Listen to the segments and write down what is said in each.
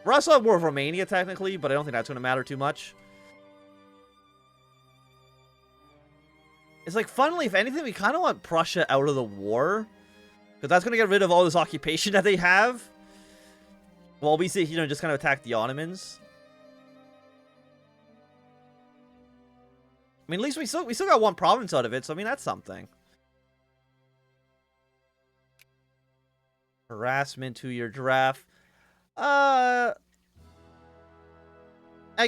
We're also at war with Romania, technically, but I don't think that's going to matter too much. It's like, funnily, if anything, we kind of want Prussia out of the war. Because that's going to get rid of all this occupation that they have. While we sit here and just kind of attack the Ottomans. I mean, at least we still got one province out of it, so I mean, that's something. Harassment, 2-year draft. I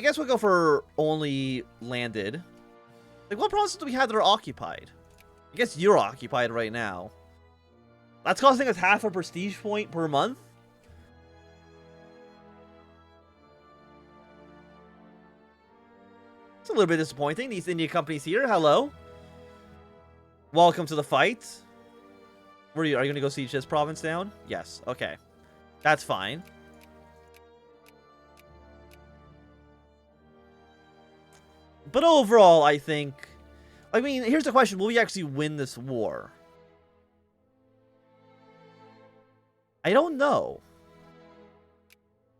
guess we'll go for only landed. Like, what provinces do we have that are occupied? I guess you're occupied right now. That's costing us half a prestige point per month. It's a little bit disappointing. These India companies here, hello. Welcome to the fight. Where are you? Are you going to go siege this province down? Yes. Okay. That's fine. But overall, I think... I mean, here's the question. Will we actually win this war? I don't know.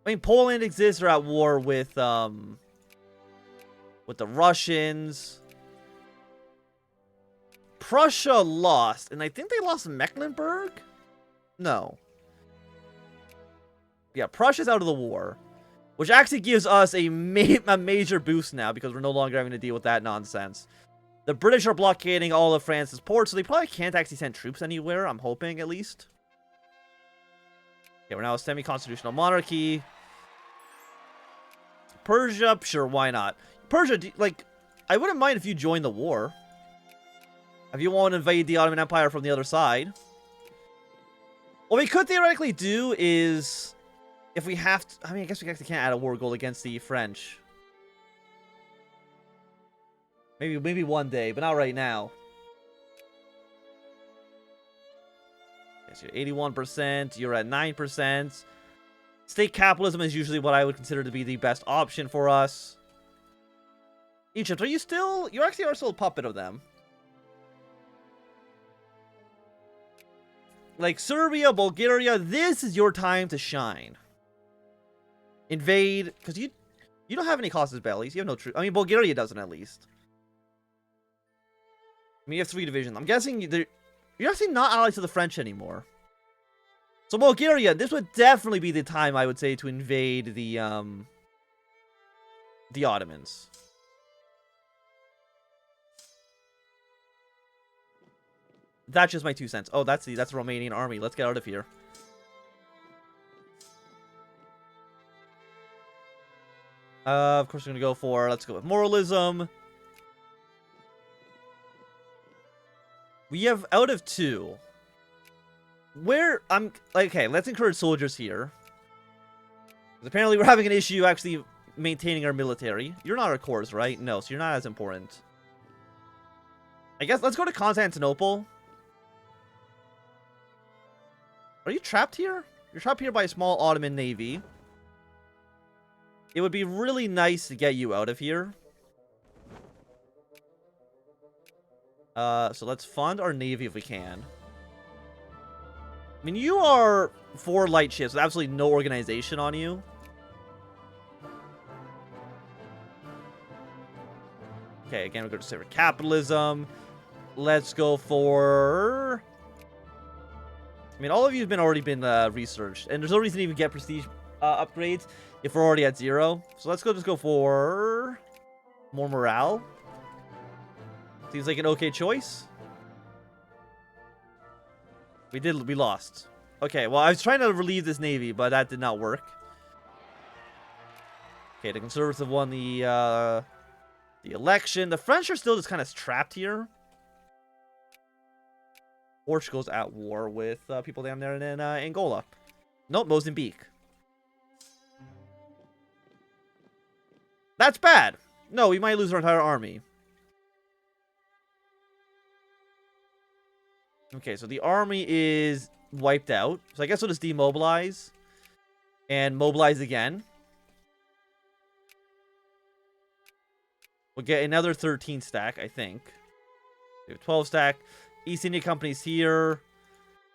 I mean, Poland exists. They're at war with the Russians. Prussia lost, and I think they lost Mecklenburg? No. Yeah, Prussia's out of the war, which actually gives us a major boost now because we're no longer having to deal with that nonsense. The British are blockading all of France's ports, so they probably can't actually send troops anywhere, I'm hoping, at least. Okay, we're now a semi-constitutional monarchy. Persia, sure, why not? Persia, like, I wouldn't mind if you joined the war. If you want to invade the Ottoman Empire from the other side. What we could theoretically do is... If we have to... I mean, I guess we actually can't add a war goal against the French. Maybe one day, but not right now. Okay, so you're 81%. You're at 9%. State capitalism is usually what I would consider to be the best option for us. Egypt, are you still... You actually are still a puppet of them. Like, Serbia, Bulgaria, this is your time to shine. Invade, because you don't have any casus bellis. You have no truth. I mean, Bulgaria doesn't, at least. I mean, you have 3 divisions. I'm guessing you're actually not allied to the French anymore. So Bulgaria, this would definitely be the time, I would say, to invade the Ottomans. That's just my 2 cents. Oh, that's the Romanian army. Let's get out of here. Of course, we're gonna go for. Let's go with moralism. We have out of 2. Where okay, let's encourage soldiers here. Because apparently we're having an issue actually maintaining our military. You're not our cores, right? No, so you're not as important. I guess let's go to Constantinople. Are you trapped here? You're trapped here by a small Ottoman navy. It would be really nice to get you out of here. So let's fund our navy if we can. I mean, you are 4 light ships with absolutely no organization on you. Okay, again, we're going to say for capitalism. Let's go for... I mean, all of you have already been researched, and there's no reason to even get prestige upgrades if we're already at 0. So let's just go for more morale. Seems like an okay choice. We lost. Okay, well, I was trying to relieve this navy, but that did not work. Okay, the conservative won the election. The French are still just kind of trapped here. Portugal's at war with people down there in Angola. Nope, Mozambique. That's bad. No, we might lose our entire army. Okay, so the army is wiped out. So I guess we'll just demobilize. And mobilize again. We'll get another 13 stack, I think. We have 12 stack. East India Company's here.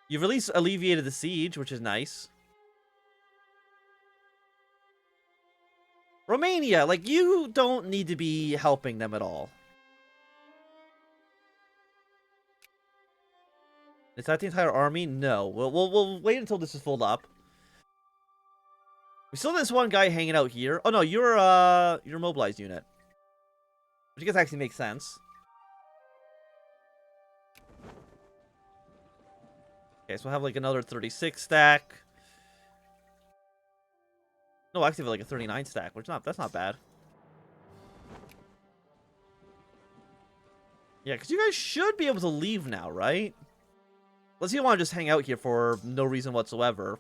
You've at least alleviated the siege, which is nice. Romania, like, you don't need to be helping them at all. Is that the entire army? No. We'll wait until this is filled up. We still have this one guy hanging out here. Oh no, you're a mobilized unit. Which I guess actually makes sense. Okay, so we'll have like another 36 stack. No, actually like a 39 stack, which that's not bad. Yeah, because you guys should be able to leave now, right? Unless you want to just hang out here for no reason whatsoever.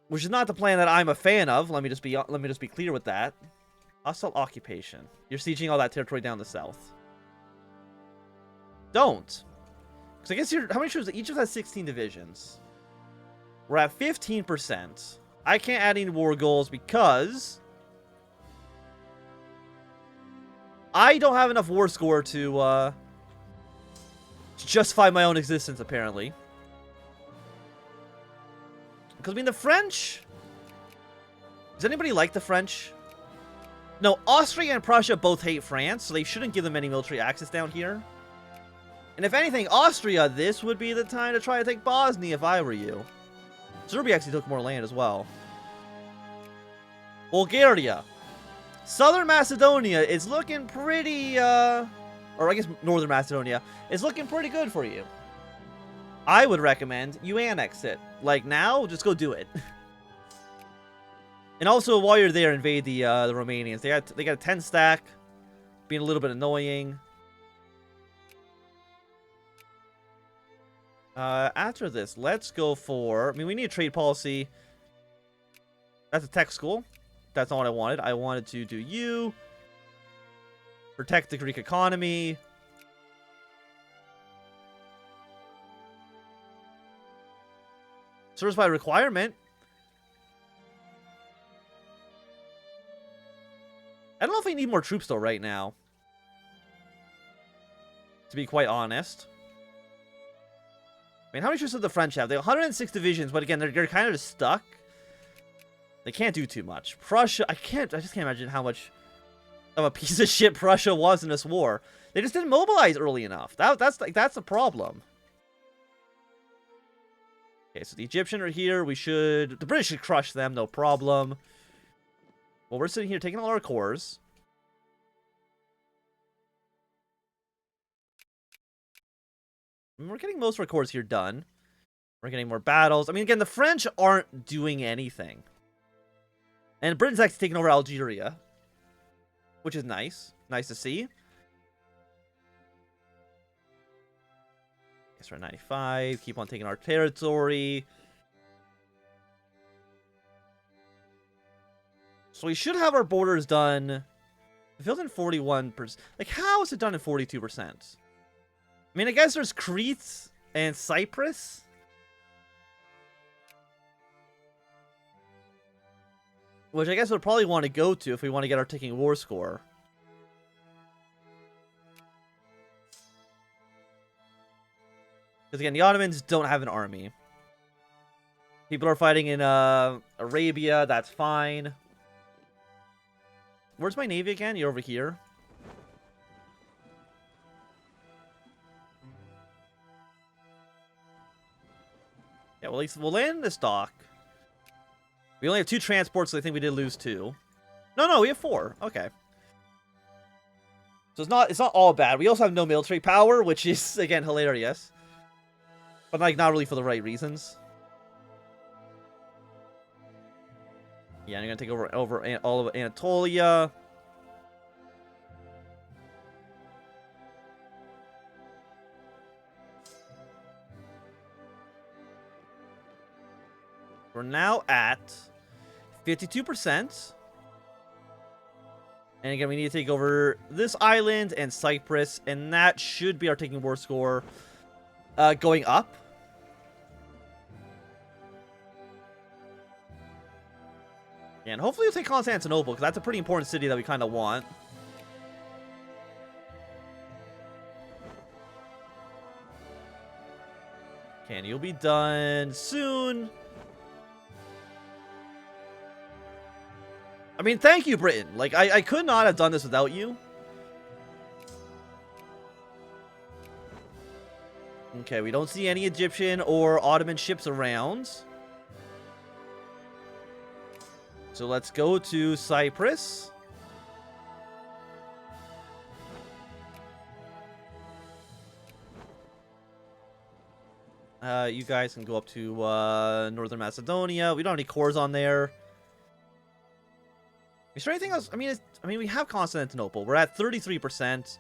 Which is not the plan that I'm a fan of. Let me just be clear with that. Hostile occupation. You're sieging all that territory down the south. Don't. Because I guess how many troops? Each of us has 16 divisions. We're at 15%. I can't add any war goals because I don't have enough war score to justify my own existence, apparently. Because, I mean, the French... Does anybody like the French? No, Austria and Prussia both hate France, so they shouldn't give them any military access down here. And if anything, Austria, this would be the time to try to take Bosnia if I were you. Serbia actually took more land as well. Bulgaria. Southern Macedonia is looking pretty, or I guess Northern Macedonia is looking pretty good for you. I would recommend you annex it. Like now, just go do it. And also, while you're there, invade the Romanians. They got a 10 stack, being a little bit annoying. After this, let's go for... I mean, we need a trade policy. That's a tech school. That's not what I wanted. I wanted to do you. Protect the Greek economy. Serves by requirement. I don't know if we need more troops, though, right now. To be quite honest. I mean, how many troops do the French have? They have 106 divisions, but again, they're kind of just stuck. They can't do too much. Prussia, I just can't imagine how much of a piece of shit Prussia was in this war. They just didn't mobilize early enough. That's the problem. Okay, so the Egyptians are here. The British should crush them, no problem. Well, we're sitting here taking all our cores. We're getting most of our cores here done. We're getting more battles. I mean, again, the French aren't doing anything. And Britain's actually taking over Algeria. Which is nice. Nice to see. Guess we're at 95. Keep on taking our territory. So we should have our borders done. Filled in 41%. Like, how is it done in 42%? I mean, I guess there's Crete and Cyprus. Which I guess we'll probably want to go to if we want to get our ticking war score. Because again, the Ottomans don't have an army. People are fighting in Arabia, that's fine. Where's my navy again? You're over here. Yeah, well, at least we'll land in this dock. We only have 2 transports, so I think we did lose 2. No, we have 4. Okay. So it's not all bad. We also have no military power, which is, again, hilarious. But, like, not really for the right reasons. Yeah, I'm gonna take over all of Anatolia. We're now at 52%. And again, we need to take over this island and Cyprus. And that should be our taking war score going up. And hopefully we'll take Constantinople, because that's a pretty important city that we kind of want. Okay, and you'll be done soon. I mean, thank you, Britain. Like, I could not have done this without you. Okay, we don't see any Egyptian or Ottoman ships around. So let's go to Cyprus. You guys can go up to Northern Macedonia. We don't have any cores on there. Is there anything else? I mean, we have Constantinople. We're at 33%.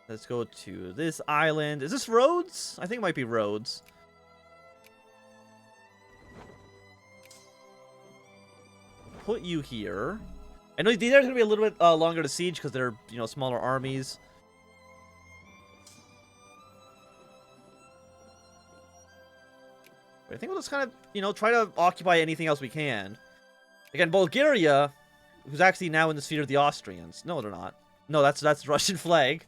Let's go to this island. Is this Rhodes? I think it might be Rhodes. Put you here. I know these are going to be a little bit longer to siege because they're, you know, smaller armies. But I think we'll just kind of, you know, try to occupy anything else we can. Again, Bulgaria, who's actually now in the sphere of the Austrians. No, they're not. No, that's the Russian flag.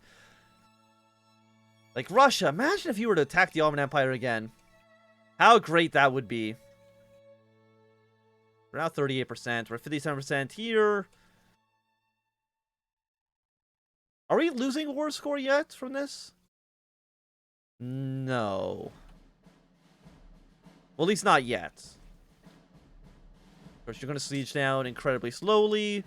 Like, Russia, imagine if you were to attack the Ottoman Empire again. How great that would be. We're now 38%. We're at 57% here. Are we losing war score yet from this? No. Well, at least not yet. Of course, you're going to siege down incredibly slowly.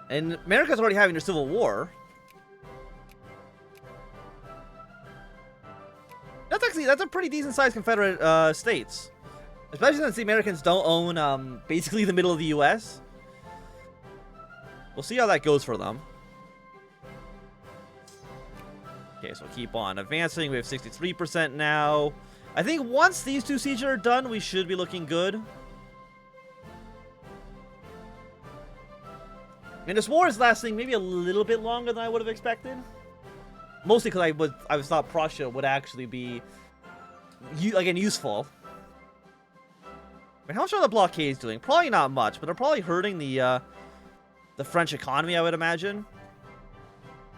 And America's already having their civil war. That's a pretty decent sized Confederate states. Especially since the Americans don't own basically the middle of the US. We'll see how that goes for them. Okay, so we'll keep on advancing. We have 63% now. I think once these two sieges are done, we should be looking good. And this war is lasting maybe a little bit longer than I would have expected. Mostly because I thought Prussia would actually be, again, useful. I mean, how much are the blockades doing? Probably not much, but they're probably hurting the French economy, I would imagine.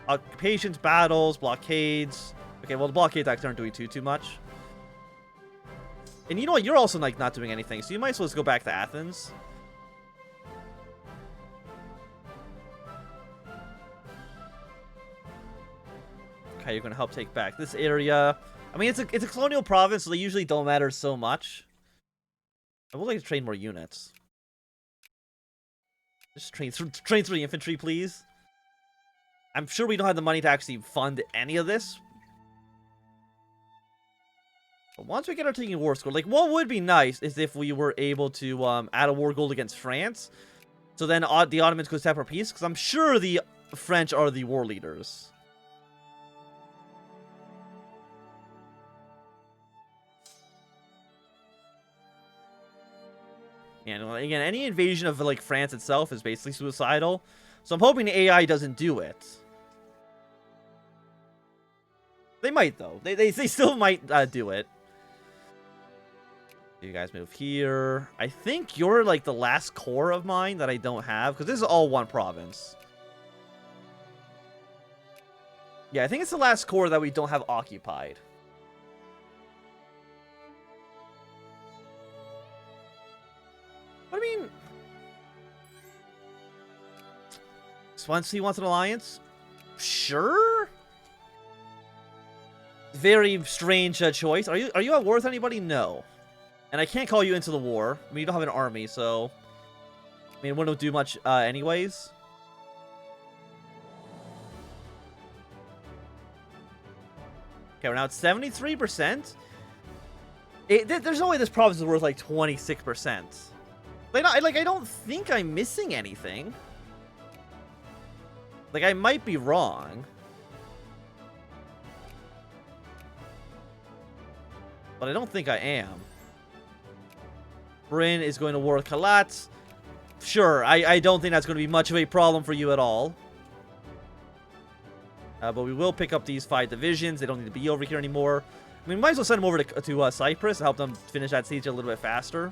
Occupations, battles, blockades. Okay, well, the blockades actually aren't doing too much. And you know what? You're also, like, not doing anything, so you might as well just go back to Athens. Okay, you're going to help take back this area. I mean, it's a colonial province, so they usually don't matter so much. I would like to train more units. Just train 3 infantry, please. I'm sure we don't have the money to actually fund any of this. But once we get our taking war score, like, what would be nice is if we were able to add a war gold against France. So then the Ottomans could separate peace, because I'm sure the French are the war leaders. And again, any invasion of, like, France itself is basically suicidal. So I'm hoping the AI doesn't do it. They might, though. They still might do it. You guys move here. I think you're, like, the last core of mine that I don't have. Because this is all one province. Yeah, I think it's the last core that we don't have occupied. What do you mean? Swansea wants an alliance? Sure. Very strange choice. Are you at war with anybody? No. And I can't call you into the war. I mean, you don't have an army, so I mean, it wouldn't do much anyways. Okay, we're now at 73%. There's no way this province is worth like 26%. I don't think I'm missing anything. Like, I might be wrong. But I don't think I am. Bryn is going to war with Kalat. Sure, I don't think that's going to be much of a problem for you at all. But we will pick up these 5 divisions. They don't need to be over here anymore. I mean, we might as well send them over to Cyprus and help them finish that siege a little bit faster.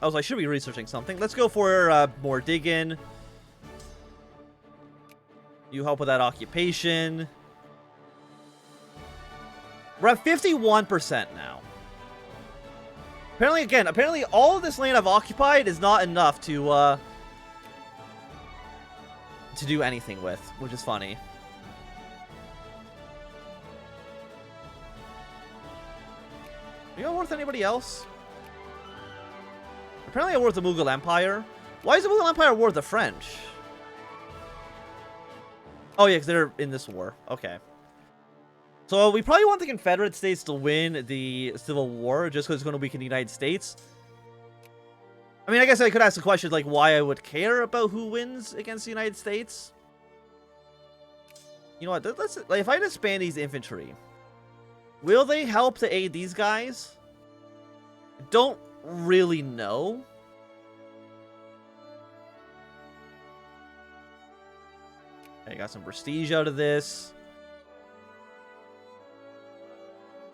I was like, should be researching something. Let's go for more dig-in. You help with that occupation. We're at 51% now. Apparently all of this land I've occupied is not enough to do anything with, which is funny. Are you worth anybody else? Apparently I'm worth the Mughal Empire. Why is the Mughal Empire worth the French? Oh yeah, because they're in this war. Okay. So we probably want the Confederate States to win the Civil War just because it's going to weaken the United States. I mean, I guess I could ask the question, like, why I would care about who wins against the United States. You know what? Let's, like, if I disband these infantry, will they help to aid these guys? I don't really know. Okay, got some prestige out of this.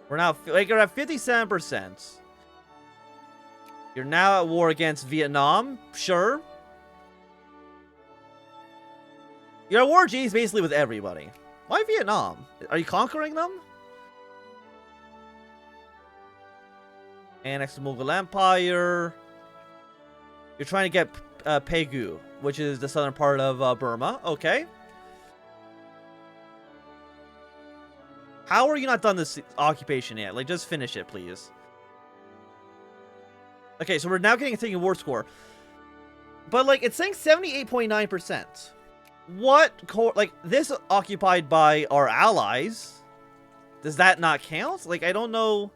We're now, like, you're at 57%. You're now at war against Vietnam. Sure. You're at war, geez, basically with everybody. Why Vietnam? Are you conquering them? Annex the Mughal Empire. You're trying to get Pegu, which is the southern part of Burma. Okay. How are you not done this occupation yet? Like, just finish it, please. Okay, so we're now taking a war score. But, like, it's saying 78.9%. What like, this occupied by our allies, does that not count? Like, I don't know.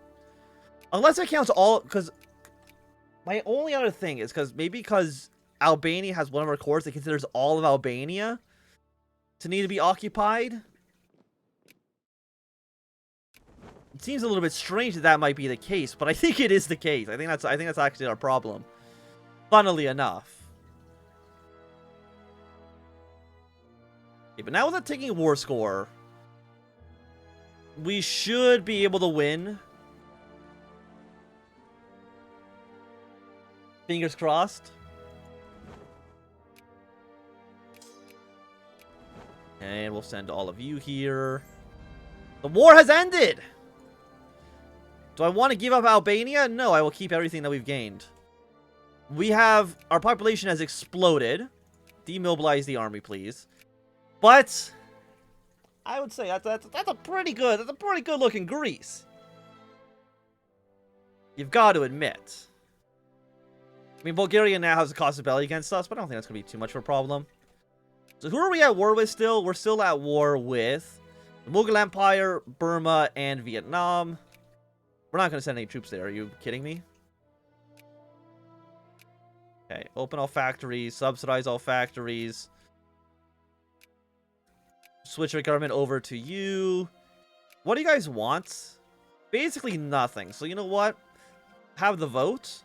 Unless it counts all, because my only other thing is because Albania has one of our cores that considers all of Albania to need to be occupied. It seems a little bit strange that might be the case, but I think it is the case. I think that's actually our problem. Funnily enough. Okay, but now with taking a war score, we should be able to win. Fingers crossed. And we'll send all of you here. The war has ended! Do I want to give up Albania? No, I will keep everything that we've gained. Our population has exploded. Demobilize the army, please. But I would say that's a pretty good looking Greece. You've got to admit. I mean, Bulgaria now has a cost of belly against us, but I don't think that's going to be too much of a problem. So who are we at war with still? We're still at war with the Mughal Empire, Burma, and Vietnam. We're not going to send any troops there. Are you kidding me? Okay, open all factories, subsidize all factories. Switch our government over to you. What do you guys want? Basically nothing. So you know what? Have the vote.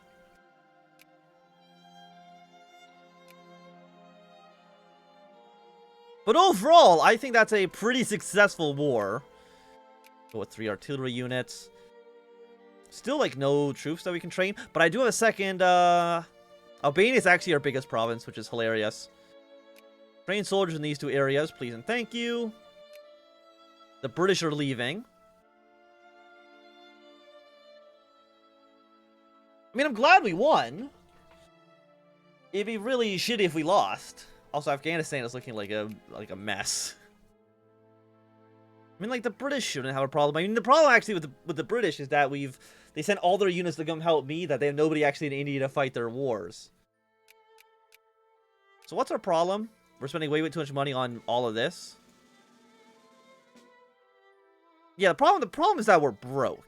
But overall, I think that's a pretty successful war. Go with 3 artillery units. Still, like, no troops that we can train. But I do have a second, Albania is actually our biggest province, which is hilarious. Train soldiers in these 2 areas, please and thank you. The British are leaving. I mean, I'm glad we won. It'd be really shitty if we lost. Also, Afghanistan is looking like a mess. I mean, like, the British shouldn't have a problem. I mean, the problem actually with the British is that they sent all their units to come help me, that they have nobody actually in India to fight their wars. So what's our problem? We're spending way too much money on all of this. Yeah, the problem is that we're broke.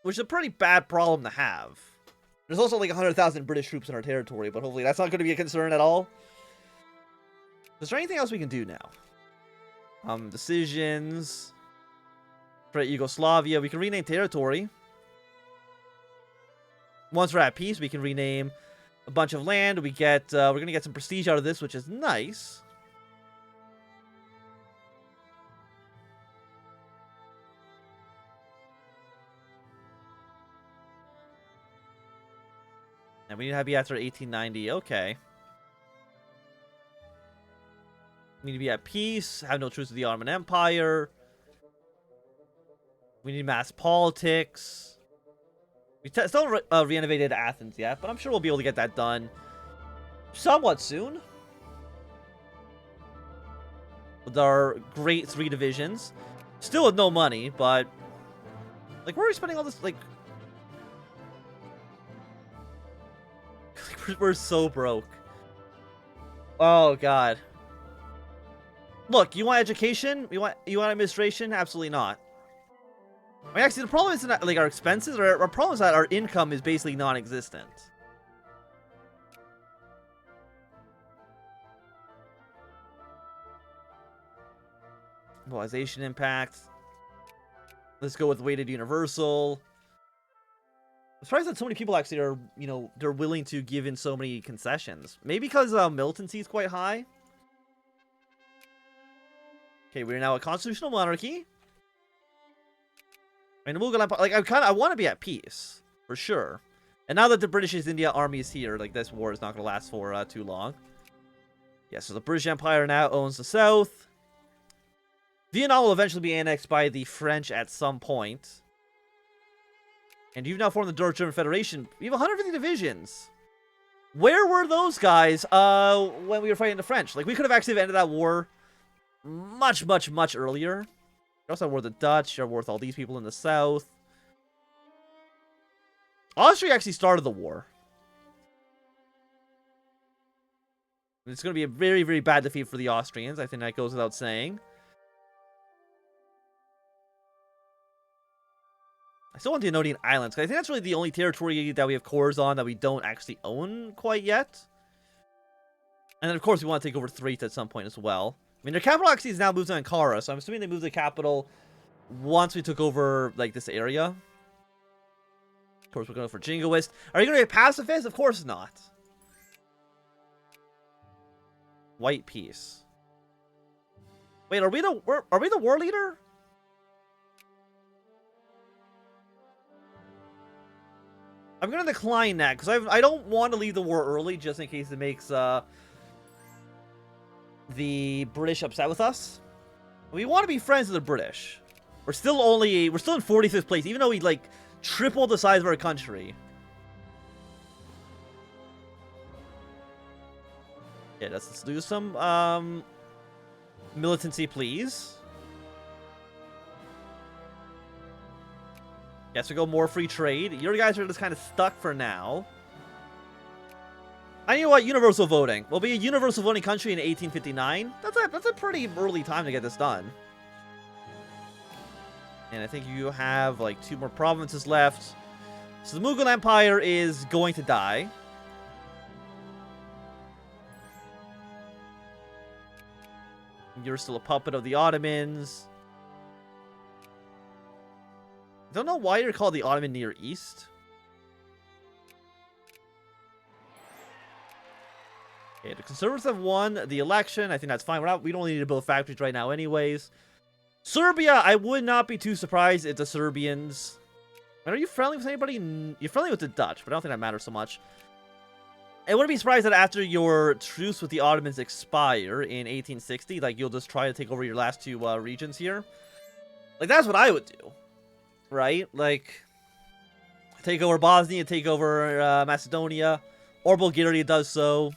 Which is a pretty bad problem to have. There's also like 100,000 British troops in our territory, but hopefully that's not going to be a concern at all. Is there anything else we can do now? Decisions. Create Yugoslavia. We can rename territory. Once we're at peace, we can rename a bunch of land. We're going to get some prestige out of this, which is nice. And we need to be after 1890. Okay. We need to be at peace. Have no truce with the Ottoman Empire. We need mass politics. We still haven't renovated Athens yet, but I'm sure we'll be able to get that done somewhat soon. With our great 3 divisions. Still with no money, but... Like, where are we spending all this, like... We're so broke. Oh, God. Look, you want education? You want administration? Absolutely not. I mean, actually, the problem isn't like our expenses. Our problem is that our income is basically non-existent. Mobilization impact. Let's go with weighted universal. I'm surprised that so many people actually are, you know, they're willing to give in so many concessions. Maybe because militancy is quite high. Okay, we're now a constitutional monarchy. And we'll go like I want to be at peace for sure. And now that the British East India Army is here, like this war is not going to last for too long. Yeah, so the British Empire now owns the south. Vietnam will eventually be annexed by the French at some point. And you've now formed the Dutch German Federation. We have 150 divisions. Where were those guys when we were fighting the French? Like, we could have actually ended that war much, much, much earlier. We also had war with the Dutch, or war with all these people in the south. Austria actually started the war. It's going to be a very, very bad defeat for the Austrians. I think that goes without saying. I still want the Ionian Islands, because I think that's really the only territory that we have cores on that we don't actually own quite yet. And then, of course, we want to take over Thrace at some point as well. I mean, their capital actually is now moved to Ankara, so I'm assuming they moved the capital once we took over, like, this area. Of course, we're going for Jingoist. Are you going to be a pacifist? Of course not. White peace. Wait, are we the war leader? I'm going to decline that, because I don't want to leave the war early, just in case it makes the British upset with us. We want to be friends with the British. We're still in 45th place, even though we, like, tripled the size of our country. Yeah, let's do some, militancy, please. Yes, we go more free trade. Your guys are just kind of stuck for now. I know what, universal voting. We'll be a universal voting country in 1859. That's a pretty early time to get this done. And I think you have like 2 more provinces left. So the Mughal Empire is going to die. You're still a puppet of the Ottomans. I don't know why you're called the Ottoman Near East. Okay, the Conservatives have won the election. I think that's fine. We don't need to build factories right now anyways. Serbia, I would not be too surprised if the Serbians... And are you friendly with anybody? You're friendly with the Dutch, but I don't think that matters so much. I wouldn't be surprised that after your truce with the Ottomans expire in 1860, like, you'll just try to take over your last 2 regions here. Like, that's what I would do. Right? Like, take over Bosnia, take over Macedonia, or Bulgaria does so.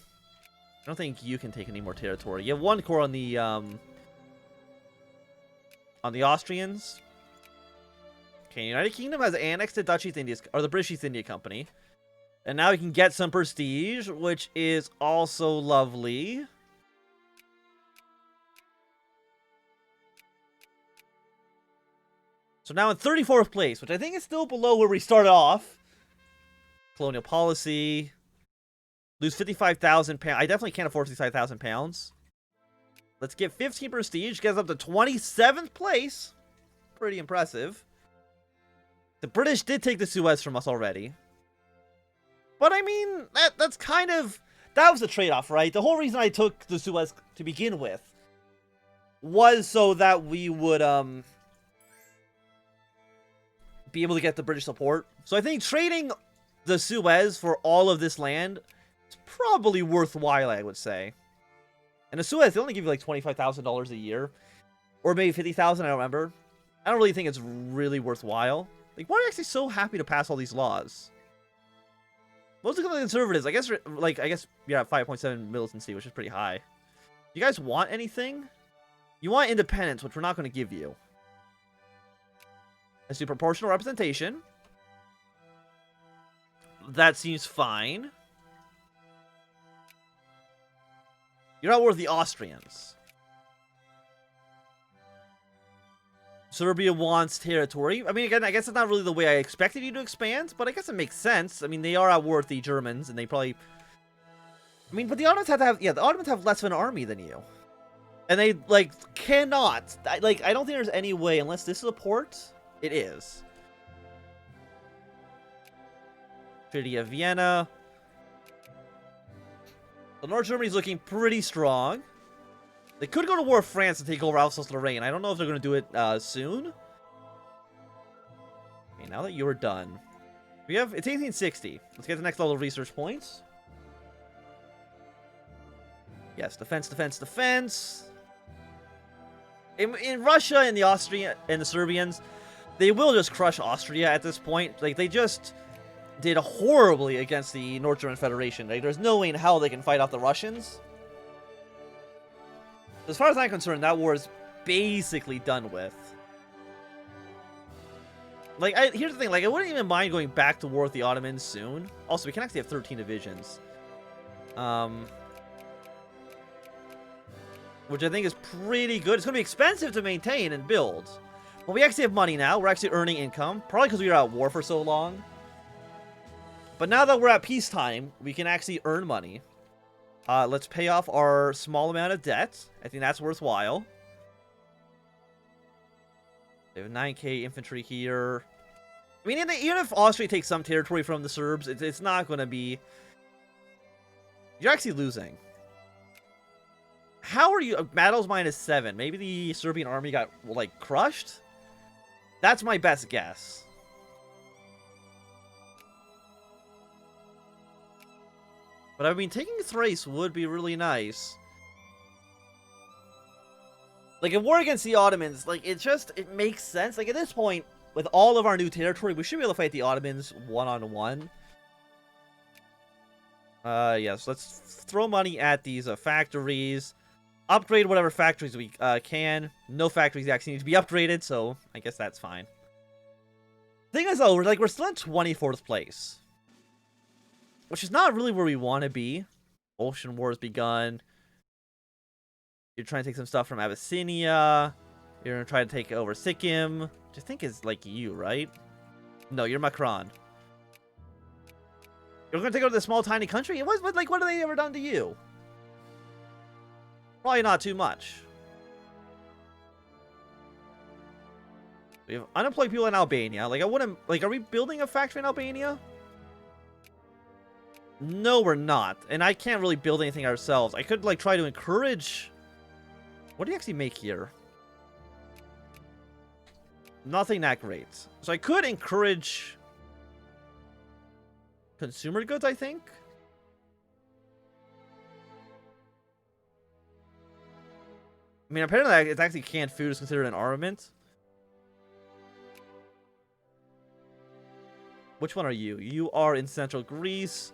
I don't think you can take any more territory. You have 1 core on the Austrians. Okay, United Kingdom has annexed the Dutch East India, or the British East India Company, and now we can get some prestige, which is also lovely. So now in 34th place, which I think is still below where we started off. Colonial policy. Lose 55,000 pounds. I definitely can't afford 65,000 pounds. Let's get 15 prestige. Gets up to 27th place. Pretty impressive. The British did take the Suez from us already. But I mean, that's kind of... That was the trade-off, right? The whole reason I took the Suez to begin with was so that we would, be able to get the British support. So I think trading the Suez for all of this land is probably worthwhile, I would say. And the Suez, they only give you like $25,000 a year. Or maybe 50,000, I don't remember. I don't really think it's really worthwhile. Like, why are you actually so happy to pass all these laws? Most of the conservatives, I guess, you're at 5.7 militancy, which is pretty high. You guys want anything? You want independence, which we're not going to give you. Let's do proportional representation. That seems fine. You're not worth the Austrians. Serbia wants territory. I mean, again, I guess it's not really the way I expected you to expand, but I guess it makes sense. I mean, they are outworth the Germans, and they probably... I mean, but the Ottomans have to have... Yeah, the Ottomans have less of an army than you. And they, like, cannot... I don't think there's any way, unless this is a port, it is. Treaty of Vienna. So North Germany's looking pretty strong. They could go to war with France and take over Alsace-Lorraine. I don't know if they're going to do it soon. Okay, now that you're done. It's 1860. Let's get the next level of research points. Yes, defense, defense, defense. In Russia and the Austrian and the Serbians, they will just crush Austria at this point. Like, they just did horribly against the North German Federation. Like, there's no way in hell they can fight off the Russians. As far as I'm concerned, that war is basically done with. Like, here's the thing. Like, I wouldn't even mind going back to war with the Ottomans soon. Also, we can actually have 13 divisions. Which I think is pretty good. It's going to be expensive to maintain and build. But we actually have money now. We're actually earning income. Probably because we were at war for so long. But now that we're at peacetime, we can actually earn money. Let's pay off our small amount of debt. I think that's worthwhile. They have 9k infantry here. I mean, even if Austria takes some territory from the Serbs, it's not going to be... You're actually losing. How are you... Battles -7. Maybe the Serbian army got, like, crushed? That's my best guess. But I mean, taking Thrace would be really nice. Like, a war against the Ottomans, like, it makes sense. Like, at this point, with all of our new territory, we should be able to fight the Ottomans one-on-one. Yes, let's throw money at these factories. Upgrade whatever factories we can. No factories actually need to be upgraded, so I guess that's fine. Thing is, though, we're still in 24th place. Which is not really where we want to be. Ocean War has begun. You're trying to take some stuff from Abyssinia. You're going to try to take over Sikkim. Which I think is like you, right? No, you're Macron. You're going to take over this small, tiny country? What have they ever done to you? Probably not too much. We have unemployed people in Albania. Like, I wouldn't... Like, are we building a factory in Albania? No, we're not. And I can't really build anything ourselves. I could, like, try to encourage... What do you actually make here? Nothing that great. So I could encourage... consumer goods, I think? I mean, apparently it's actually canned food is considered an armament. Which one are you? You are in Central Greece.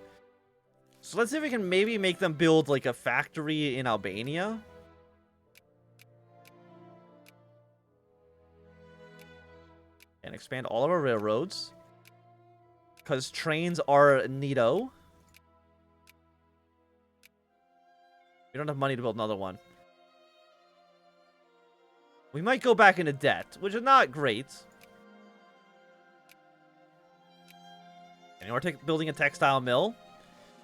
So let's see if we can maybe make them build, like, a factory in Albania. And expand all of our railroads. Because trains are neato. We don't have money to build another one. We might go back into debt, which is not great. And we're building a textile mill.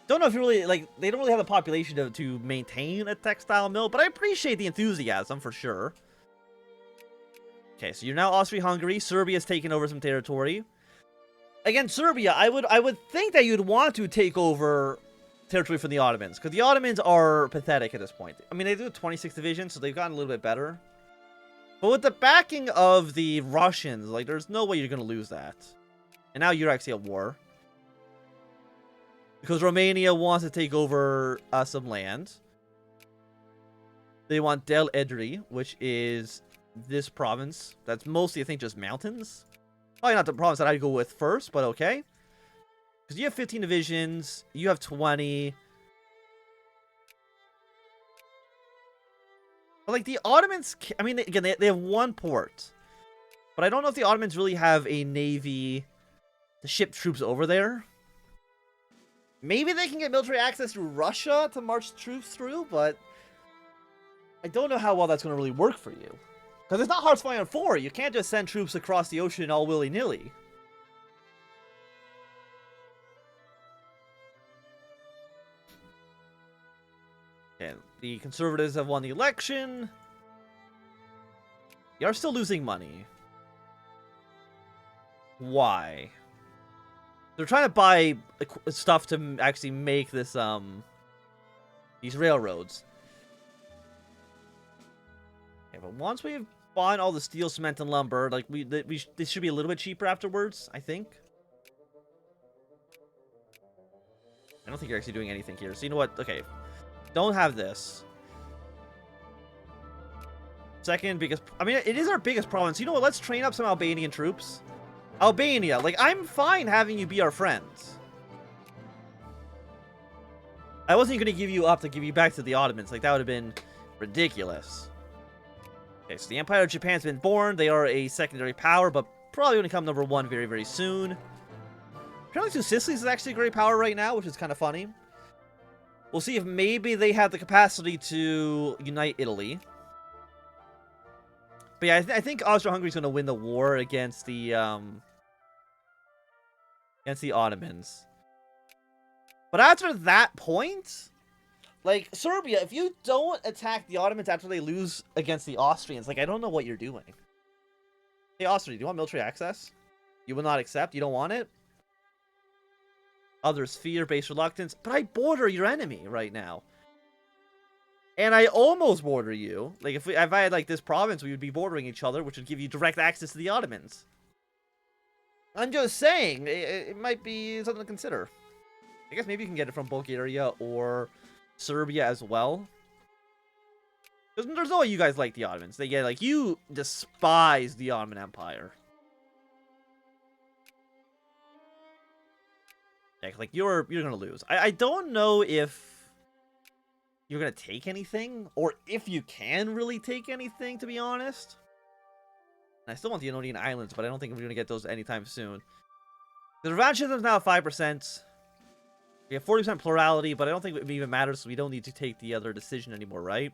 Don't know if you really, like, they don't really have the population to maintain a textile mill, but I appreciate the enthusiasm for sure. Okay, so you're now Austria-Hungary. Serbia's taken over some territory. Again, Serbia, I would think that you'd want to take over territory from the Ottomans, because the Ottomans are pathetic at this point. I mean, they do 26 divisions, so they've gotten a little bit better. But with the backing of the Russians, like, there's no way you're going to lose that. And now you're actually at war. Because Romania wants to take over some land. They want Del Edri, which is this province. That's mostly, I think, just mountains. Probably not the province that I'd go with first, but okay. Because you have 15 divisions. You have 20. But, like, the Ottomans... I mean, again, they have one port. But I don't know if the Ottomans really have a navy to ship troops over there. Maybe they can get military access through Russia to march troops through, but... I don't know how well that's going to really work for you. Because it's not Hearts of Iron 4. You can't just send troops across the ocean all willy-nilly. And the Conservatives have won the election. You are still losing money. Why? They're trying to buy stuff to actually make this, these railroads. Okay, but once we've bought all the steel, cement, and lumber, like, this should be a little bit cheaper afterwards, I think. I don't think you're actually doing anything here. So you know what? Okay. Don't have this. Second biggest... I mean, it is our biggest province. You know what? Let's train up some Albanian troops. Albania. Like, I'm fine having you be our friends. I wasn't going to give you up to give you back to the Ottomans. Like, that would have been ridiculous. Okay, so the Empire of Japan's been born. They are a secondary power, but probably going to come number 1 very, very soon. Apparently, Two Sicilies is actually a great power right now, which is kind of funny. We'll see if maybe they have the capacity to unite Italy. But yeah, I think Austro-Hungary's going to win the war against the Ottomans. But after that point, like, Serbia, if you don't attack the Ottomans after they lose against the Austrians, like, I don't know what you're doing. Hey, Austria, do you want military access? You will not accept? You don't want it? Others fear, base reluctance. But I border your enemy right now. And I almost border you. Like, if I had, like, this province, we would be bordering each other, which would give you direct access to the Ottomans. I'm just saying, it might be something to consider. I guess maybe you can get it from Bulgaria or Serbia as well. There's no way you guys like the Ottomans. They get, like, you despise the Ottoman Empire. Like, you're gonna lose. I don't know if you're gonna take anything, or if you can really take anything, to be honest. And I still want the Ionian Islands, but I don't think we're gonna get those anytime soon. The revanchism is now 5%. We have 40% plurality, but I don't think it even matters, so we don't need to take the other decision anymore, right?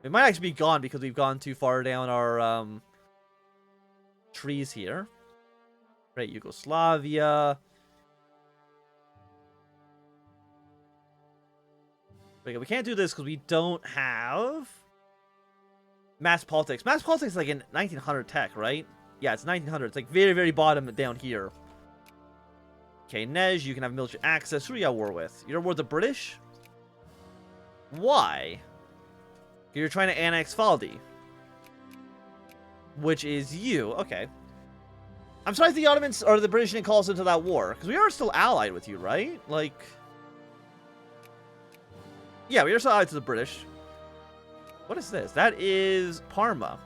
It might actually be gone because we've gone too far down our trees here. Right, Yugoslavia. We can't do this because we don't have mass politics. Mass politics is like in 1900 tech, right? Yeah, it's 1900. It's like very, very bottom down here. Okay, Nej, you can have military access. Who are you at war with? You're at war with the British? Why? You're trying to annex Faldi. Which is you. Okay. I'm surprised the Ottomans or the British didn't call us into that war. Because we are still allied with you, right? Like... yeah, we are still allied to the British. What is this? That is Parma.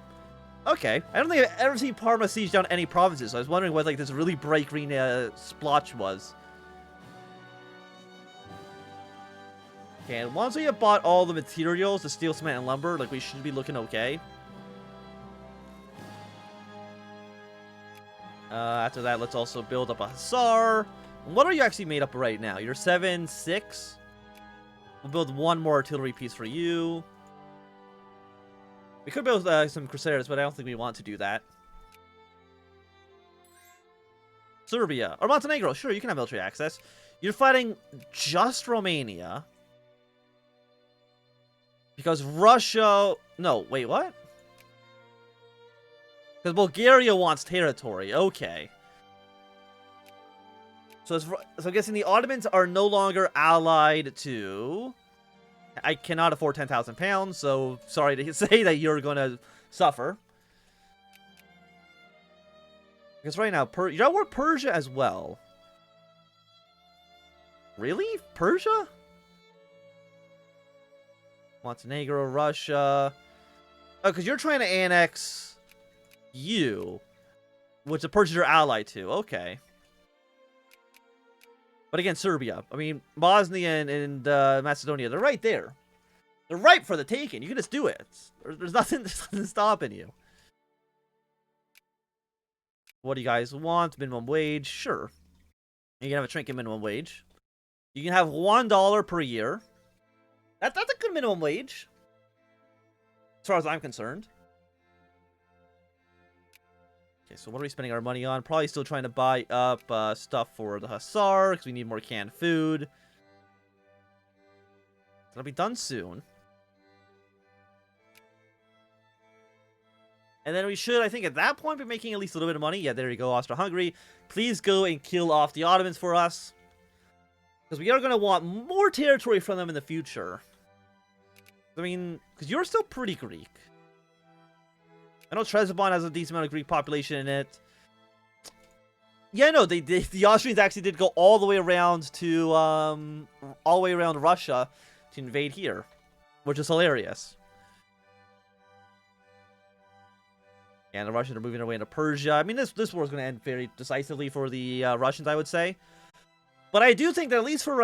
Okay. I don't think I've ever seen Parma siege down any provinces. So I was wondering what, like, this really bright green splotch was. Okay, and once we have bought all the materials, the steel, cement, and lumber, like, we should be looking okay. After that, let's also build up a Hussar. What are you actually made up right now? You're 7, 6. We'll build one more artillery piece for you. We could build some Crusaders, but I don't think we want to do that. Serbia. Or Montenegro. Sure, you can have military access. You're fighting just Romania. Because Russia... no, wait, what? Because Bulgaria wants territory. Okay. So I'm guessing the Ottomans are no longer allied to... I cannot afford 10,000 pounds, so sorry to say that you're going to suffer. Because right now, you're at war with Persia as well. Really? Persia? Montenegro, Russia. Oh, because you're trying to annex you, which the Persians are allied to. Okay. But again, Serbia. I mean, Bosnia and Macedonia, they're right there. They're ripe for the taking. You can just do it. There's nothing stopping you. What do you guys want? Minimum wage? Sure. You can have a trinket minimum wage. You can have $1 per year. That's a good minimum wage, as far as I'm concerned. Okay, so what are we spending our money on? Probably still trying to buy up stuff for the Hussar, because we need more canned food. It'll be done soon. And then we should, I think, at that point, be making at least a little bit of money. Yeah, there you go, Austro-Hungary. Please go and kill off the Ottomans for us, because we are going to want more territory from them in the future. I mean, because you're still pretty Greek. I know Trebizond has a decent amount of Greek population in it. Yeah, no, the Austrians actually did go all the way around to, all the way around Russia to invade here, which is hilarious. And the Russians are moving their way into Persia. I mean, this war is going to end very decisively for the Russians, I would say. But I do think that at least for right